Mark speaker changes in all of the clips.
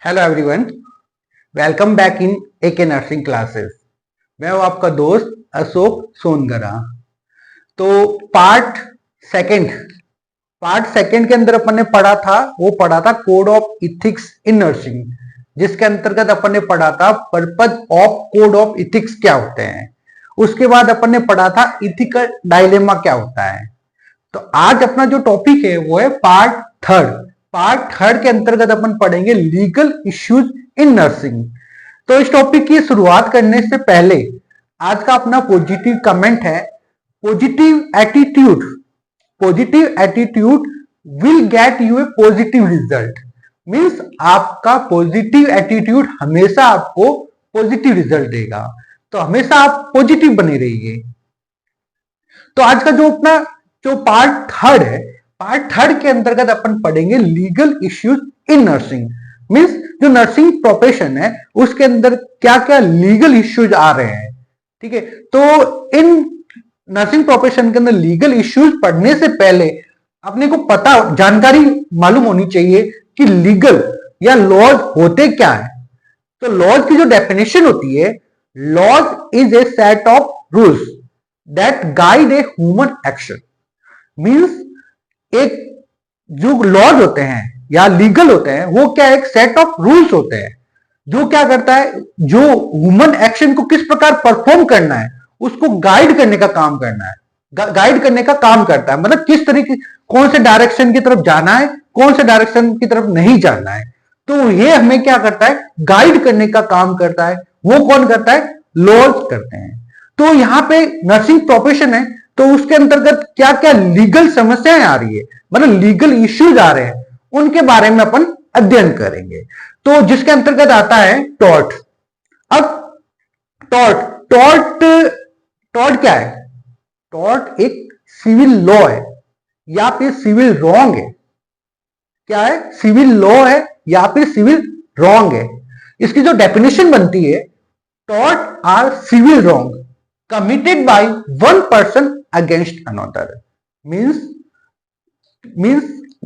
Speaker 1: Hello everyone, welcome back in AK nursing classes. मैं हूं आपका दोस्त अशोक सोनगरा। तो सेकंड पार्ट सेकंड के अंदर अपन ने पढ़ा था code of ethics in nursing, जिसके अंतर्गत अपन ने पढ़ा था purpose of code of ethics क्या होते हैं। उसके बाद अपन ने पढ़ा था इथिकल डायलेमा क्या होता है। तो आज अपना जो टॉपिक है वो है पार्ट थर्ड के अंतर्गत अपन पढ़ेंगे लीगल इश्यूज इन नर्सिंग। तो इस टॉपिक की शुरुआत करने से पहले आज का अपना पॉजिटिव कमेंट है, positive attitude will get U A positive result. Means आपका पॉजिटिव एटीट्यूड हमेशा आपको पॉजिटिव रिजल्ट देगा, तो हमेशा आप पॉजिटिव बने रहिए। तो आज का जो पार्ट थर्ड के अंतर्गत अपन पढ़ेंगे legal issues in nursing. Means जो नर्सिंग प्रोफेशन है उसके अंदर क्या क्या लीगल इश्यूज आ रहे हैं। ठीक है, तो इन नर्सिंग प्रोफेशन के अंदर लीगल इश्यूज पढ़ने से पहले अपने को जानकारी मालूम होनी चाहिए कि लीगल या लॉज होते क्या है। तो लॉज की जो डेफिनेशन होती है, laws is a set of rules that guide a human action. Means एक जो लॉज होते हैं या लीगल होते हैं वो क्या एक सेट ऑफ रूल्स होते हैं जो क्या करता है, जो ह्यूमन एक्शन को किस प्रकार परफॉर्म करना है उसको गाइड करने का काम करता है। मतलब किस तरीके, कौन से डायरेक्शन की तरफ जाना है, कौन से डायरेक्शन की तरफ नहीं जाना है, तो ये हमें क्या करता है, गाइड करने का काम करता है। वो कौन करता है, लॉज करते हैं। तो यहां पे नर्सिंग प्रोफेशन है तो उसके अंतर्गत क्या क्या लीगल समस्याएं आ रही है, मतलब लीगल इश्यूज आ रहे हैं, उनके बारे में अपन अध्ययन करेंगे। तो जिसके अंतर्गत आता है टॉर्ट। अब टॉर्ट क्या है, टॉर्ट एक सिविल लॉ है या फिर सिविल रॉन्ग है। क्या है, सिविल लॉ है या फिर सिविल रॉन्ग है। इसकी जो डेफिनेशन बनती है, tort are civil wrong committed by one person against another। Means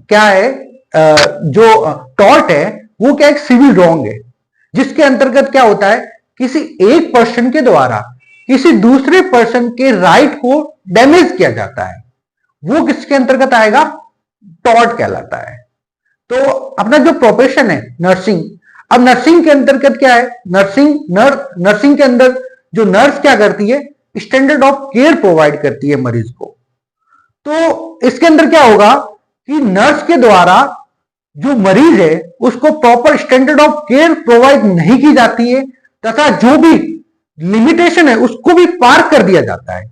Speaker 1: क्या है, जो टॉर्ट है वो क्या एक सिविल रॉन्ग है जिसके अंतर्गत क्या होता है, किसी एक पर्सन के द्वारा किसी दूसरे पर्सन के राइट को डैमेज किया जाता है, वो किसके अंतर्गत आएगा, टॉर्ट कहलाता है। तो अपना जो प्रोफेशन है नर्सिंग, अब नर्सिंग के अंतर्गत क्या है, नर्सिंग के अंदर जो नर्स क्या करती है, स्टैंडर्ड ऑफ केयर प्रोवाइड करती है मरीज को। तो इसके अंदर क्या होगा कि नर्स के द्वारा जो मरीज है उसको proper standard of care provide नहीं की जाती है, तथा जो भी लिमिटेशन है उसको भी पार कर दिया जाता है,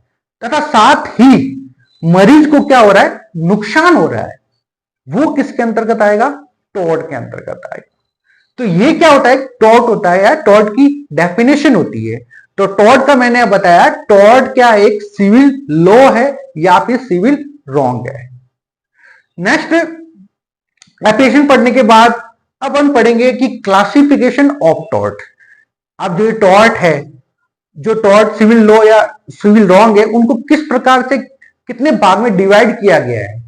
Speaker 1: तथा साथ ही मरीज को क्या हो रहा है, नुकसान हो रहा है। वो किसके अंतर्गत आएगा, टॉर्ट के अंतर्गत आएगा। तो ये क्या होता है, टॉर्ट होता है या टॉर्ट की डेफिनेशन होती है। तो टॉर्ट का मैंने बताया, टॉर्ट क्या एक सिविल लॉ है या फिर सिविल रॉन्ग है। नेक्स्ट डेफिनेशन पढ़ने के बाद अपन पढ़ेंगे कि क्लासिफिकेशन ऑफ टॉर्ट। अब जो टॉर्ट है, जो टॉर्ट सिविल लॉ या सिविल रॉन्ग है, उनको किस प्रकार से कितने भाग में डिवाइड किया गया है,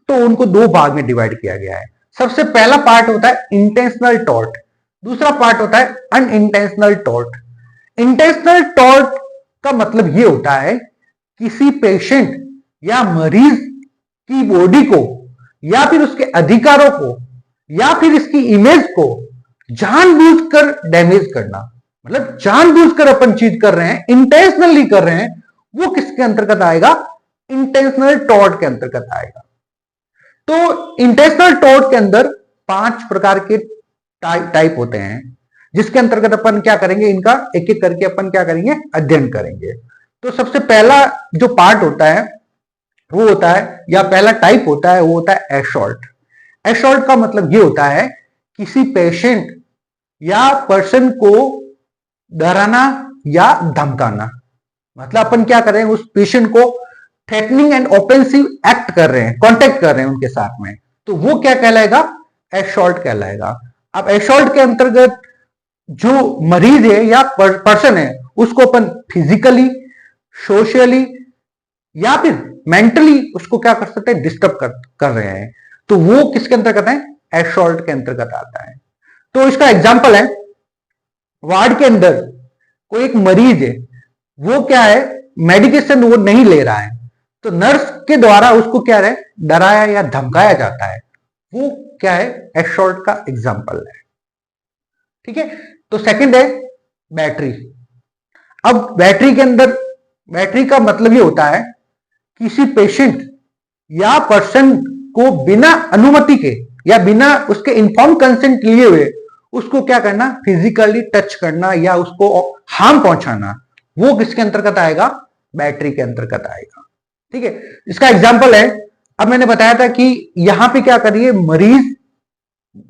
Speaker 1: तो उनको दो भाग में डिवाइड किया गया है। सबसे पहला पार्ट होता है इंटेंशनल टॉर्ट, दूसरा पार्ट होता है अनइंटेंशनल टॉर्ट। इंटेंशनल टॉर्ट का मतलब यह होता है किसी पेशेंट या मरीज की बॉडी को या फिर उसके अधिकारों को या फिर इसकी इमेज को जानबूझकर डैमेज करना। मतलब जानबूझकर अपन चीज कर रहे हैं, इंटेंशनली कर रहे हैं, वो किसके अंतर्गत आएगा, इंटेंशनल टॉर्ट के अंतर्गत आएगा। तो इंटेंशनल टॉर्ट के अंदर 5 प्रकार के टाइप होते हैं, जिसके अंतर्गत अपन क्या करेंगे, इनका एक एक करके अपन क्या करेंगे, अध्ययन करेंगे। तो सबसे पहला जो पार्ट होता है वो होता है, या पहला टाइप होता है, वो होता है असॉल्ट। असॉल्ट का मतलब ये होता है किसी पेशेंट या पर्सन को डराना या धमकाना। मतलब अपन क्या कर रहे हैं, उस पेशेंट को थ्रेटनिंग एंड ऑफेंसिव एक्ट कर रहे हैं, कॉन्टेक्ट कर रहे हैं उनके साथ में, तो वो क्या कहलाएगा, असॉल्ट कहलाएगा। अब असॉल्ट के अंतर्गत जो मरीज है या पर्सन है उसको अपन फिजिकली, सोशली या फिर मेंटली उसको क्या कर सकते हैं, डिस्टर्ब कर रहे हैं, तो वो किसके अंतर्गत है, असॉल्ट के अंतर्गत आता है। तो इसका एग्जाम्पल है, वार्ड के अंदर कोई एक मरीज है, वो क्या है, मेडिकेशन वो नहीं ले रहा है, तो नर्स के द्वारा उसको क्या है, डराया या धमकाया जाता है, वो क्या है, एशॉर्ट का एग्जाम्पल है। ठीक है, तो सेकंड है बैटरी। अब बैटरी के अंदर, बैटरी का मतलब ये होता है किसी पेशेंट या पर्सन को बिना अनुमति के या बिना उसके इन्फॉर्म कंसेंट लिए हुए उसको क्या करना, फिजिकली टच करना या उसको हार्म पहुंचाना, वो किसके अंतर्गत आएगा, बैटरी के अंतर्गत आएगा। ठीक है, इसका एग्जाम्पल है, अब मैंने बताया था कि यहां पे क्या करिए, मरीज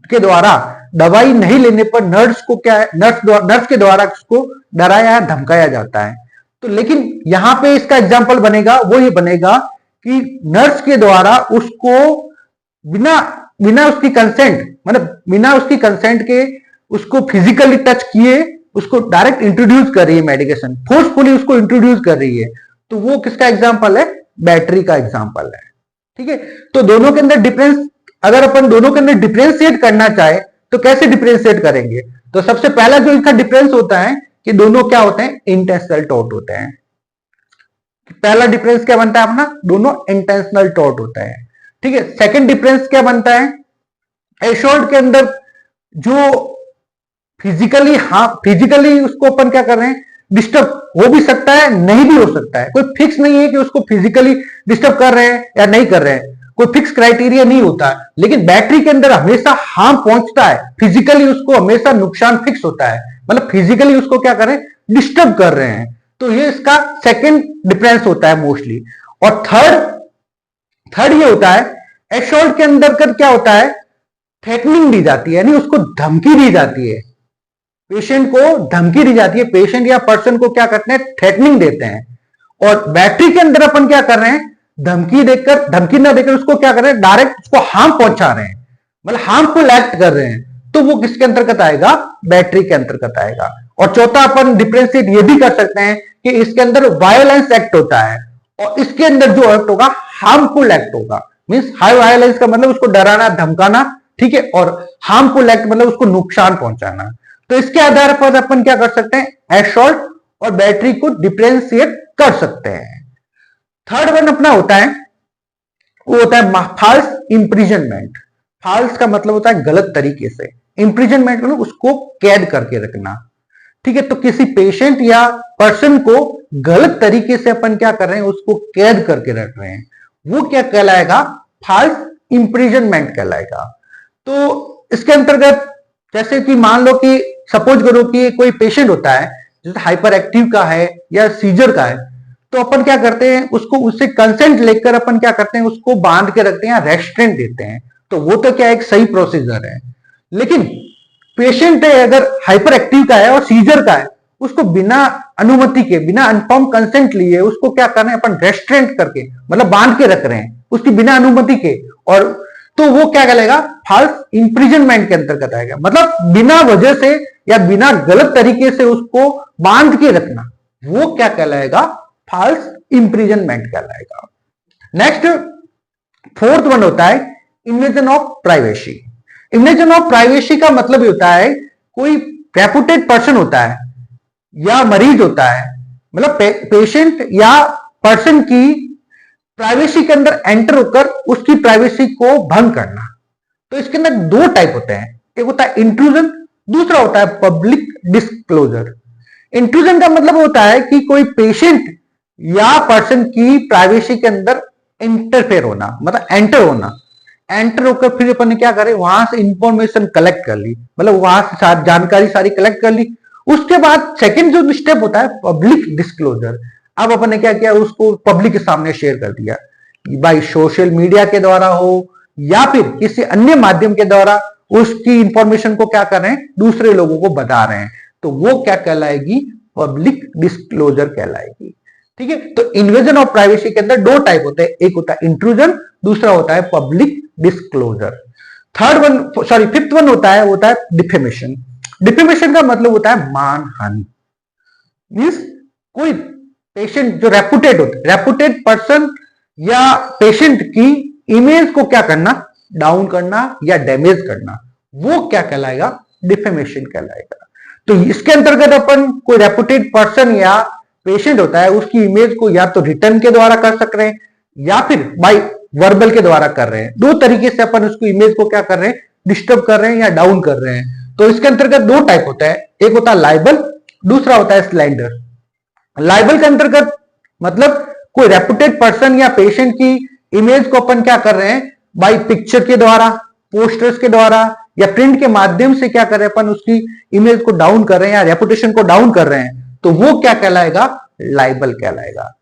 Speaker 1: के द्वारा दवाई नहीं लेने पर नर्स को क्या है, नर्स के द्वारा उसको डराया या धमकाया जाता है। तो लेकिन यहां पे इसका एग्जाम्पल बनेगा, वो ये बनेगा कि नर्स के द्वारा उसको बिना उसकी कंसेंट, मतलब बिना उसकी कंसेंट के उसको फिजिकली टच किए उसको डायरेक्ट इंट्रोड्यूस कर रही है, मेडिकेशन फोर्सफुली उसको इंट्रोड्यूस कर रही है, तो वो किसका एग्जाम्पल है, बैटरी का एग्जाम्पल है। ठीक है, तो दोनों के अंदर डिफरेंस, अगर अपन दोनों के अंदर डिफरेंशिएट करना चाहे तो कैसे डिफरेंशिएट करेंगे, तो सबसे पहला जो इसका डिफरेंस होता है कि दोनों क्या होते हैं, इंटेंशनल टॉट होते हैं। पहला डिफरेंस क्या बनता है अपना, दोनों इंटेंशनल टॉट होता है। ठीक है, सेकंड डिफरेंस क्या बनता है, एशोर्ड के अंदर जो फिजिकली उसको अपन क्या कर रहे हैं, डिस्टर्ब हो भी सकता है, नहीं भी हो सकता है, कोई फिक्स नहीं है कि उसको फिजिकली डिस्टर्ब कर रहे हैं या नहीं कर रहे हैं, कोई फिक्स क्राइटेरिया नहीं होता। लेकिन बैटरी के अंदर हमेशा हार्म पहुंचता है, फिजिकली उसको हमेशा नुकसान फिक्स होता है, मतलब फिजिकली उसको क्या कर रहे हैं, डिस्टर्ब कर रहे हैं। तो ये इसका सेकंड डिफरेंस होता है मोस्टली। और थर्ड ये होता है, एशोर्ड के अंदर कर क्या होता है, थ्रेटनिंग दी जाती है, यानी उसको धमकी दी जाती है, पेशेंट को धमकी दी जाती है, पेशेंट या पर्सन को क्या करते हैं, थ्रेटनिंग देते हैं। और बैटरी के अंदर अपन क्या कर रहे हैं, धमकी ना देकर उसको क्या कर रहे हैं, डायरेक्ट उसको हार्म पहुंचा रहे हैं, मतलब हार्मफुल एक्ट कर रहे हैं, तो वो किसके अंतर्गत आएगा, बैटरी के अंतर्गत आएगा। और चौथा अपन डिफरेंशिएट ये भी कर सकते हैं कि इसके अंदर वायलेंस एक्ट होता है और इसके अंदर जो एक्ट होगा हार्मफुल एक्ट होगा। मींस हाई वायलेंस का मतलब उसको डराना धमकाना, ठीक है, और हार्मफुल एक्ट मतलब उसको नुकसान पहुंचाना। तो इसके आधार पर अपन क्या कर सकते हैं, एशोर्ड और बैटरी को डिफरेंशिएट कर सकते हैं। थर्ड वन अपना होता है, वो होता है फॉल्स इंप्रिजनमेंट। फॉल्स का मतलब होता है गलत तरीके से, इंप्रिजनमेंट मतलब उसको कैद करके रखना। ठीक है, तो किसी पेशेंट या पर्सन को गलत तरीके से अपन क्या कर रहे हैं, उसको कैद करके रख रहे हैं, वो क्या कहलाएगा, फॉल्स इंप्रिजनमेंट कहलाएगा। तो इसके अंतर्गत जैसे कि मान लो कि सपोज करो कि कोई पेशेंट होता है जैसे हाइपर एक्टिव का है या सीजर का है, तो अपन क्या करते हैं, उसको उससे कंसेंट लेकर अपन क्या करते हैं, उसको बांध के रखते हैं या रेस्ट्रेंट देते हैं, तो वो तो क्या एक सही प्रोसीजर है। लेकिन पेशेंट है अगर हाइपर एक्टिव का है और सीजर का है, उसको बिना अनुमति के, बिना इन्फॉर्म कंसेंट लिए उसको क्या कर रहे हैं अपन, रेस्ट्रेंट करके मतलब बांध के रख रहे हैं उसकी बिना अनुमति के, और तो वो क्या कहलाएगा, फॉल्स इंप्रिजनमेंट के अंतर्गत आएगा। मतलब बिना वजह से या बिना गलत तरीके से उसको बांध के रखना, वो क्या कहलाएगा, फॉल्स इंप्रिजनमेंट कहलाएगा। नेक्स्ट फोर्थ वन होता है invasion of privacy. Invasion of privacy का मतलब होता है कोई रेपुटेड पर्सन होता है या मरीज होता है, मतलब पेशेंट या पर्सन की प्राइवेसी के अंदर एंटर होकर उसकी प्राइवेसी को भंग करना। तो इसके अंदर दो टाइप होते हैं, एक होता है इंट्रूजन, दूसरा होता है पब्लिक डिस्क्लोजर। इंट्रूजन का मतलब होता है कि कोई पेशेंट या पर्सन की प्राइवेसी के अंदर इंटरफेयर होना, मतलब एंटर होना, एंटर होकर फिर अपन ने क्या करे, वहां से इंफॉर्मेशन कलेक्ट कर ली, मतलब वहां से जानकारी सारी कलेक्ट कर ली। उसके बाद सेकंड जो स्टेप होता है पब्लिक डिस्क्लोजर। अब अपन ने क्या किया, उसको पब्लिक के सामने शेयर कर दिया, बाई सोशल मीडिया के द्वारा हो या फिर किसी अन्य माध्यम के द्वारा उसकी इंफॉर्मेशन को क्या कर रहे हैं, दूसरे लोगों को बता रहे हैं, तो वो क्या कहलाएगी, पब्लिक डिस्क्लोजर कहलाएगी। ठीक है, तो इन्वेजन ऑफ प्राइवेसी के अंदर दो टाइप होते हैं, एक होता है इंट्रूजन, दूसरा होता है पब्लिक डिस्क्लोजर। फिफ्थ वन होता है डिफेमेशन। डिफेमेशन का मतलब होता है मानहानि। मींस कोई पेशेंट जो रेपुटेड पर्सन या पेशेंट की इमेज को क्या करना, डाउन करना या डैमेज करना, वो क्या कहलाएगा, डिफेमेशन कहलाएगा। तो इसके अंतर्गत अपन कोई रेपुटेड पर्सन या पेशेंट होता है उसकी इमेज को या तो रिटर्न के द्वारा कर सक रहे हैं या फिर बाय वर्बल के द्वारा कर रहे हैं। दो तरीके से अपन उसको इमेज को क्या कर रहे हैं, डिस्टर्ब कर रहे हैं या डाउन कर रहे हैं। तो इसके अंतर्गत दो टाइप होता है, एक होता है लाइबल, दूसरा होता है स्लैंडर। लाइबल के अंतर्गत मतलब कोई रेपुटेड पर्सन या पेशेंट की इमेज को अपन क्या कर रहे हैं, बाय पिक्चर के द्वारा, पोस्टर्स के द्वारा या प्रिंट के माध्यम से क्या कर रहे हैं अपन उसकी इमेज को डाउन कर रहे हैं या रेपुटेशन को डाउन कर रहे हैं, तो वो क्या कहलाएगा, लाइबल कहलाएगा।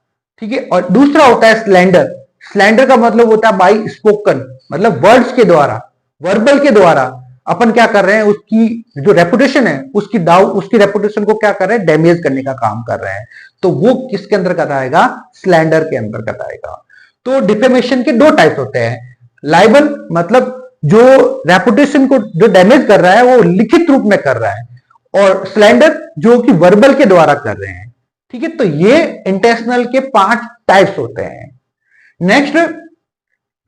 Speaker 1: ठीक है। और दूसरा होता है स्लैंडर। स्लैंडर का मतलब होता है बाय स्पोकन, मतलब वर्ड्स के द्वारा, वर्बल के द्वारा अपन क्या कर रहे हैं, उसकी जो रेपुटेशन है उसकी रेपुटेशन को क्या कर रहे हैं, डैमेज करने का काम कर रहे हैं। तो वो किसके अंतर्गत आएगा, स्लैंडर के अंतर्गत आएगा। तो डिफेमेशन के दो टाइप्स होते हैं, लाइबल मतलब जो रेपुटेशन को जो डैमेज कर रहा है वो लिखित रूप में कर रहा है, और स्लैंडर जो कि वर्बल के द्वारा कर रहे हैं। ठीक है। तो ये इंटेंशनल के 5 टाइप्स होते हैं। नेक्स्ट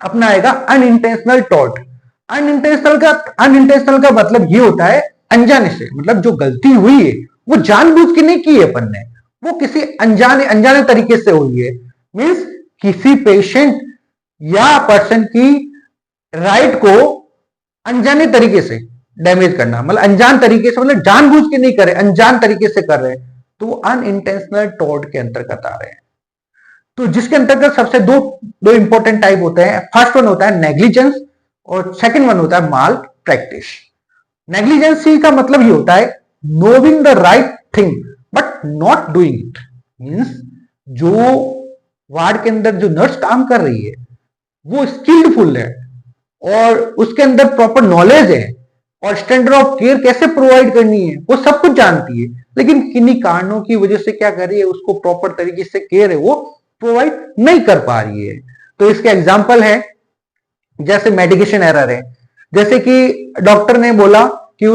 Speaker 1: अपना आएगा अनइंटेंशनल टॉर्ट। अनइंटेंशनल का मतलब ये होता है अनजाने से, मतलब जो गलती हुई है वो जानबूझ के नहीं की है अपन ने, वो किसी अनजाने तरीके से हुई है। मींस किसी पेशेंट या पर्सन की राइट को अनजाने तरीके से डैमेज करना, मतलब अनजान तरीके से, मतलब जानबूझ के नहीं करे, अनजान तरीके से कर रहे हैं, तो वो अनइंटेंशनल टॉर्ट के अंतर्गत आ रहे हैं। तो जिसके अंतर्गत सबसे दो इंपॉर्टेंट टाइप होते हैं। फर्स्ट वन होता है नेग्लिजेंस और सेकंड वन होता है माल प्रैक्टिस। नेग्लिजेंसी का मतलब ये होता है knowing the right thing but not doing it. Means जो वार्ड के अंदर जो नर्स काम कर रही है वो स्किल्डफुल है और उसके अंदर प्रॉपर नॉलेज है और स्टैंडर्ड ऑफ केयर कैसे प्रोवाइड करनी है वो सब कुछ जानती है, लेकिन किन्हीं कारणों की वजह से क्या कर रही है, उसको प्रॉपर तरीके से केयर है वो प्रोवाइड नहीं कर पा रही है। तो इसके एग्जांपल है जैसे मेडिकेशन एरर है, जैसे कि डॉक्टर ने बोला कि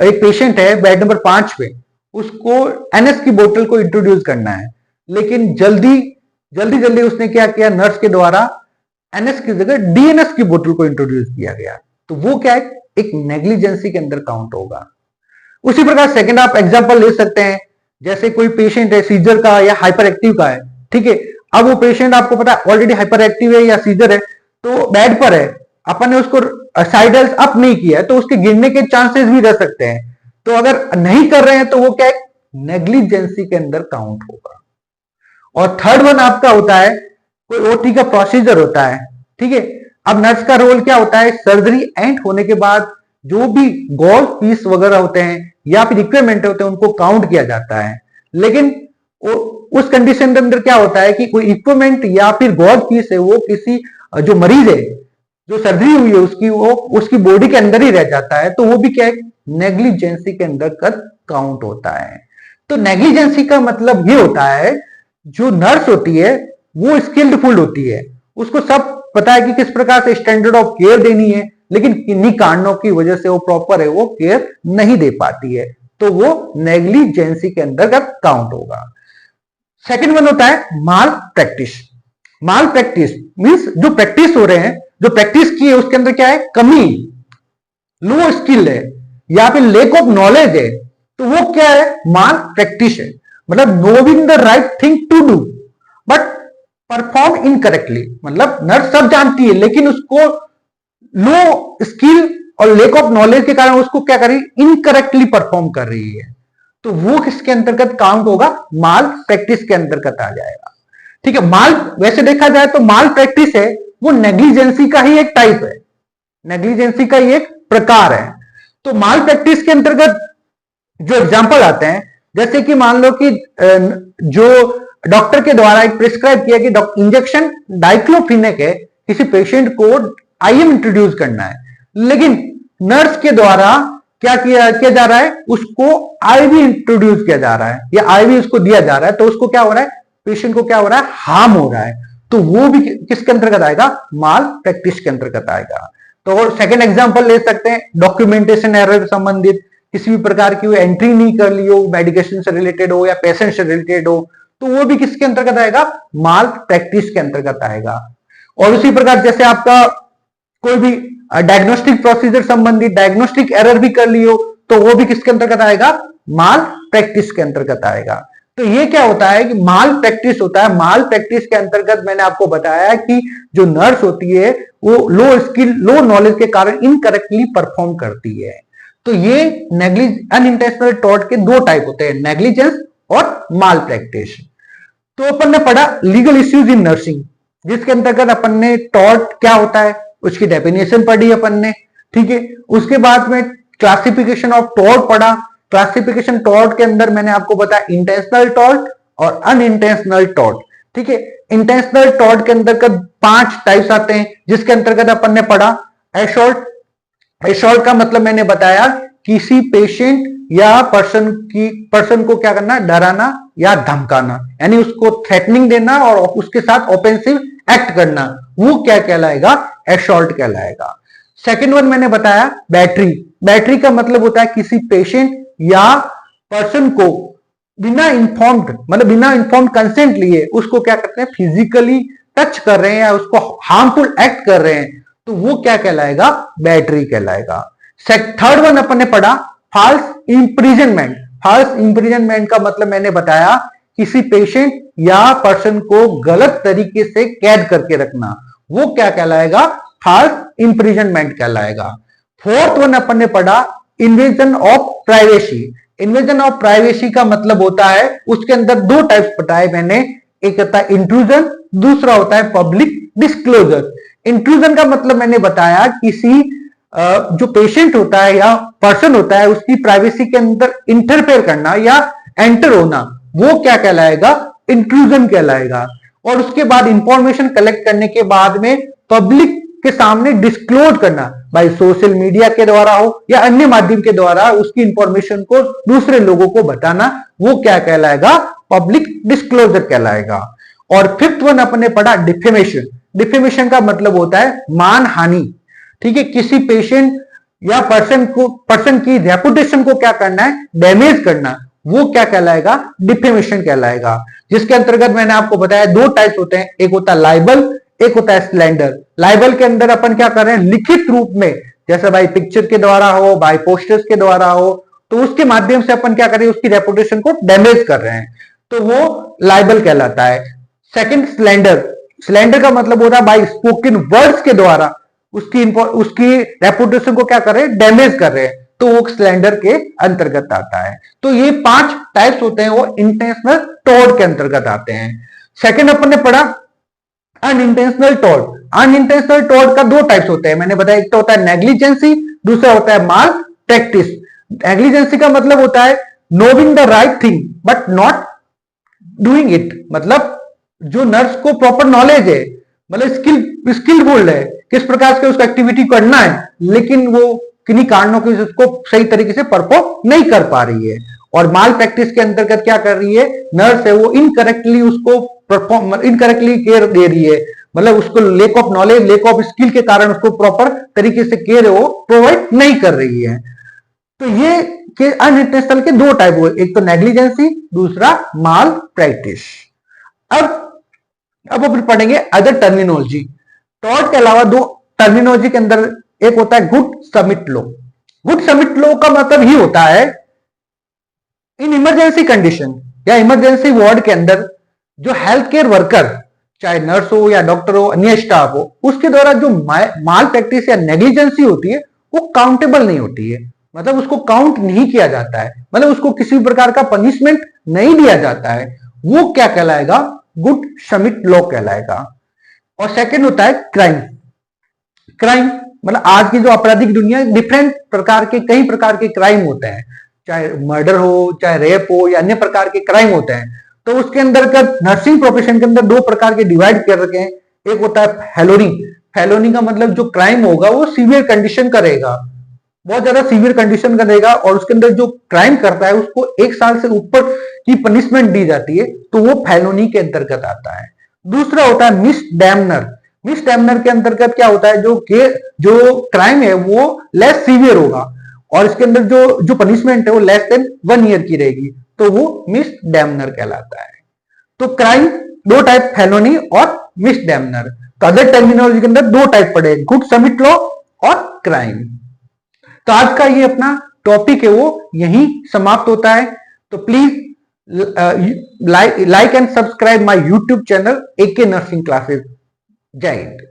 Speaker 1: एक पेशेंट है बेड नंबर 5 पे, उसको एनएस की बोतल को इंट्रोड्यूस करना है, लेकिन जल्दी उसने क्या किया, नर्स के द्वारा एनएस की जगह डीएनएस की बोतल को इंट्रोड्यूस किया गया। तो वो क्या है, एक नेग्लिजेंसी के अंदर काउंट होगा। उसी प्रकार सेकंड आप एग्जांपल ले सकते हैं, जैसे कोई पेशेंट है सीजर का या हाइपर एक्टिव का है। ठीक है। अब वो पेशेंट आपको पता है ऑलरेडी हाइपर एक्टिव है या सीजर है, तो बेड पर है, अपन ने उसको साइडल्स अप नहीं किया है तो उसके गिरने के चांसेस भी रह सकते हैं। तो अगर नहीं कर रहे हैं तो वो क्या है, नेग्लिजेंसी के अंदर काउंट होगा। और थर्ड वन आपका होता है कोई ओटी का प्रोसीजर होता है। ठीक है। अब नर्स का रोल क्या होता है, सर्जरी एंड होने के बाद जो भी गॉज पीस वगैरह होते हैं या फिर इक्विपमेंट होते हैं उनको काउंट किया जाता है, लेकिन उस कंडीशन के अंदर क्या होता है कि कोई इक्विपमेंट या फिर गॉज पीस है वो किसी जो मरीज है जो सर्जरी हुई है उसकी बॉडी के अंदर ही रह जाता है, तो वो भी क्या है, नेग्लिजेंसी के अंदर काउंट होता है। तो नेग्लिजेंसी का मतलब ये होता है जो नर्स होती है वो स्किल्डफुल होती है, उसको सब पता है कि किस प्रकार से स्टैंडर्ड ऑफ केयर देनी है, लेकिन किन्हीं कारणों की वजह से वो प्रॉपर है वो केयर नहीं दे पाती है, तो वो नेग्लिजेंसी के अंतर्गत काउंट होगा। सेकंड वन होता है माल प्रैक्टिस। माल प्रैक्टिस मींस जो प्रैक्टिस हो रहे हैं, जो प्रैक्टिस की है उसके अंदर क्या है, कमी, लो स्किल है या फिर लेक ऑफ नॉलेज है, तो वो क्या है, माल प्रैक्टिस है। मतलब knowing the right thing to do but perform incorrectly, मतलब नर्स सब जानती है लेकिन उसको लो स्किल और लेक ऑफ नॉलेज के कारण उसको क्या कर रही है, इनकरेक्टली परफॉर्म कर रही है, तो वो किसके अंतर्गत काउंट होगा, माल प्रैक्टिस के अंतर्गत आ जाएगा। ठीक है। माल वैसे देखा जाए तो माल प्रैक्टिस है वो नेग्लिजेंसी का ही एक टाइप है, नेग्लिजेंसी का ही एक प्रकार है। तो माल प्रैक्टिस के अंतर्गत जो एग्जांपल आते हैं, जैसे कि मान लो कि जो डॉक्टर के द्वारा एक प्रिस्क्राइब किया कि इंजेक्शन डाइक्लोफिनेक है, किसी पेशेंट को आईएम इंट्रोड्यूस करना है, लेकिन नर्स के द्वारा क्या किया जा रहा है, उसको आईवी इंट्रोड्यूस किया जा रहा है या आईवी उसको दिया जा रहा है, तो उसको क्या हो रहा है, पेशेंट को क्या हो रहा है, हार्म हो रहा है, तो वो भी किसके अंतर्गत आएगा, माल प्रैक्टिस के अंतर्गत आएगा। तो सेकंड एग्जांपल ले सकते हैं, डॉक्यूमेंटेशन एरर संबंधित किसी भी प्रकार की एंट्री नहीं कर ली हो, मेडिकेशन से रिलेटेड हो या पेशेंट से रिलेटेड हो, तो वो भी किसके अंतर्गत आएगा, माल प्रैक्टिस के अंतर्गत आएगा। और उसी प्रकार जैसे आपका कोई भी डायग्नोस्टिक प्रोसीजर संबंधित डायग्नोस्टिक एरर भी कर ली हो, तो वो भी किसके अंतर्गत आएगा, माल प्रैक्टिस के अंतर्गत आएगा। तो ये क्या होता है कि माल प्रैक्टिस होता है। माल प्रैक्टिस के अंतर्गत मैंने आपको बताया कि जो नर्स होती है वो लो स्किल लो नॉलेज के कारण इनकरेक्टली परफॉर्म करती है। तो ये अनइंटेंशनल टॉर्ट के दो टाइप होते हैं, नेग्लिजेंस और माल प्रैक्टिस। तो अपन ने पढ़ा लीगल इश्यूज इन नर्सिंग, जिसके अंतर्गत अपन ने टॉर्ट क्या होता है उसकी डेफिनेशन पढ़ी अपन ने, ठीक है। उसके बाद में क्लासिफिकेशन ऑफ टॉर्ट पढ़ा। क्लासिफिकेशन टॉर्ट के अंदर मैंने आपको बताया इंटेंशनल टॉर्ट और अनइंटेंशनल टॉर्ट, ठीक है। इंटेंशनल टॉर्ट के अंतर्गत 5 टाइप्स आते हैं, जिसके अंतर्गत अपन ने पढ़ा एसॉल्ट। एसॉल्ट का मतलब मैंने बताया किसी पेशेंट या पर्सन को क्या करना, डराना या धमकाना, यानी उसको थ्रेटनिंग देना और उसके साथ ऑफेंसिव एक्ट करना, वो क्या कहलाएगा, एसॉल्ट कहलाएगा। सेकेंड वन मैंने बताया बैटरी। बैटरी का मतलब होता है किसी पेशेंट या पर्सन को बिना इन्फॉर्म्ड कंसेंट लिए उसको क्या करते हैं, फिजिकली टच कर रहे हैं या उसको हार्मफुल एक्ट कर रहे हैं, तो वो क्या कहलाएगा, बैटरी कहलाएगा। थर्ड वन अपन ने पढ़ा फॉल्स इंप्रिजनमेंट। फॉल्स इंप्रिजनमेंट का मतलब मैंने बताया किसी पेशेंट या पर्सन को गलत तरीके से कैद करके रखना, वो क्या कहलाएगा, फॉल्स इंप्रिजनमेंट कहलाएगा। फोर्थ वन अपन ने पढ़ा invasion of privacy. Invasion of privacy का मतलब होता है, उसके अंदर 2 टाइप्स बताए मैंने, एक होता है इंट्रूजन, दूसरा होता है पब्लिक डिस्क्लोजर। इंट्रूजन का मतलब मैंने बताया किसी जो पेशेंट होता है या पर्सन होता है उसकी प्राइवेसी के अंदर इंटरफेयर करना या एंटर होना, वो क्या कहलाएगा, इंट्रूजन कहलाएगा। और उसके बाद इंफॉर्मेशन कलेक्ट करने के बाद में पब्लिक के सामने डिस्क्लोज करना, भाई सोशल मीडिया के द्वारा हो या अन्य माध्यम के द्वारा उसकी इंफॉर्मेशन को दूसरे लोगों को बताना, वो क्या कहलाएगा, पब्लिक डिस्क्लोजर कहलाएगा। और फिफ्थ वन अपने पढ़ा डिफेमेशन। डिफेमेशन का मतलब होता है मान हानि, ठीक है। किसी पेशेंट या पर्सन की रेपुटेशन को क्या करना है, डैमेज करना, वो क्या कहलाएगा, डिफेमेशन कहलाएगा। जिसके अंतर्गत मैंने आपको बताया 2 टाइप्स होते हैं, एक होता है लाइबल, एक होता है स्लैंडर। लाइबल के अंदर अपन क्या कर रहे हैं, लिखित रूप में, जैसे भाई पिक्चर के द्वारा हो, भाई पोस्टर्स के द्वारा हो, तो उसके माध्यम से अपन क्या कर रहे हैं, उसकी रेपुटेशन को डैमेज कर रहे हैं, तो वो लाइबल कहलाता है। Second slander. स्लैंडर का मतलब होता है भाई स्पोकन वर्ड्स के द्वारा उसकी रेपुटेशन को क्या कर रहे हैं, डैमेज कर रहे हैं, तो वो स्लैंडर के अंतर्गत आता है। तो ये 5 टाइप्स होते हैं, वो इंटेंशनल टॉर्ट के अंतर्गत आते हैं। सेकंड अपन ने पढ़ा अनइंटेंशनल टॉर्ट। अनइंटेंशनल टॉर्ट का 2 टाइप्स होते हैं, मैंने बताया, एक तो होता है नेग्लिजेंसी, दूसरा होता है माल प्रैक्टिस। नेग्लिजेंसी का मतलब होता है knowing the right thing but not doing it, मतलब जो नर्स को प्रॉपर नॉलेज है, मतलब स्किलफुल है, किस प्रकार से उसको एक्टिविटी करना है, लेकिन वो किन्हीं कारणों की उसको सही तरीके से परफॉर्म नहीं कर पा रही है। और माल प्रैक्टिस के अंतर्गत क्या कर रही है, नर्स है वो इनकरेक्टली उसको इनकरेक्टली केयर दे रही है, मतलब उसको lake of knowledge, lake of skill के कारण उसको प्रॉपर तरीके से केयर वो प्रोवाइड नहीं कर रही है। तो ये के अनइंटेंशनल के 2 टाइप हुए, एक तो नेग्लिजेंसी, दूसरा माल प्रैक्टिस। अब अपन पढ़ेंगे अदर टर्मिनोलॉजी। टॉर्ट के अलावा 2 टर्मिनोलॉजी के अंदर एक होता है गुड सबमिट लो। गुड सबमिट लो का मतलब ही होता है इन इमरजेंसी कंडीशन या इमरजेंसी वार्ड के अंदर जो हेल्थ केयर वर्कर, चाहे नर्स हो या डॉक्टर हो, अन्य स्टाफ हो, उसके द्वारा जो माल प्रैक्टिस या नेग्लिजेंसी होती है वो काउंटेबल नहीं होती है, मतलब उसको काउंट नहीं किया जाता है, मतलब उसको किसी प्रकार का पनिशमेंट नहीं दिया जाता है, वो क्या कहलाएगा, गुड सबमिट लॉ कहलाएगा। और सेकंड होता है क्राइम। क्राइम मतलब आज की जो आपराधिक दुनिया, डिफरेंट प्रकार के, कई प्रकार के क्राइम होते हैं, चाहे मर्डर हो, चाहे रेप हो या अन्य प्रकार के क्राइम होते हैं। तो उसके अंदर का नर्सिंग प्रोफेशन के अंदर 2 प्रकार के डिवाइड कर रखे हैं। एक होता है फेलोनी। फेलोनी का मतलब जो क्राइम होगा वो सीवियर कंडीशन का रहेगा, बहुत ज्यादा सीवियर कंडीशन का रहेगा, और उसके अंदर जो क्राइम करता है उसको 1 साल से ऊपर की पनिशमेंट दी जाती है, तो वो फेलोनी के अंतर्गत आता है। दूसरा होता है मिसडैमनर। मिसडैमनर के अंतर्गत क्या होता है, जो क्राइम है वो लेस सीवियर होगा और इसके अंदर जो पनिशमेंट है वो लेस देन 1 ईयर की रहेगी, तो वो मिसडैमनर कहलाता है। तो क्राइम 2 टाइप, फेलोनी और मिसडैमनर। तो अदर टर्मिनोलॉजी के अंदर 2 टाइप पड़े, गुड सबमिट लॉ और क्राइम। तो आज का ये अपना टॉपिक है वो यहीं समाप्त होता है। तो please like and subscribe my YouTube channel AK Nursing Classes. Jai Hind.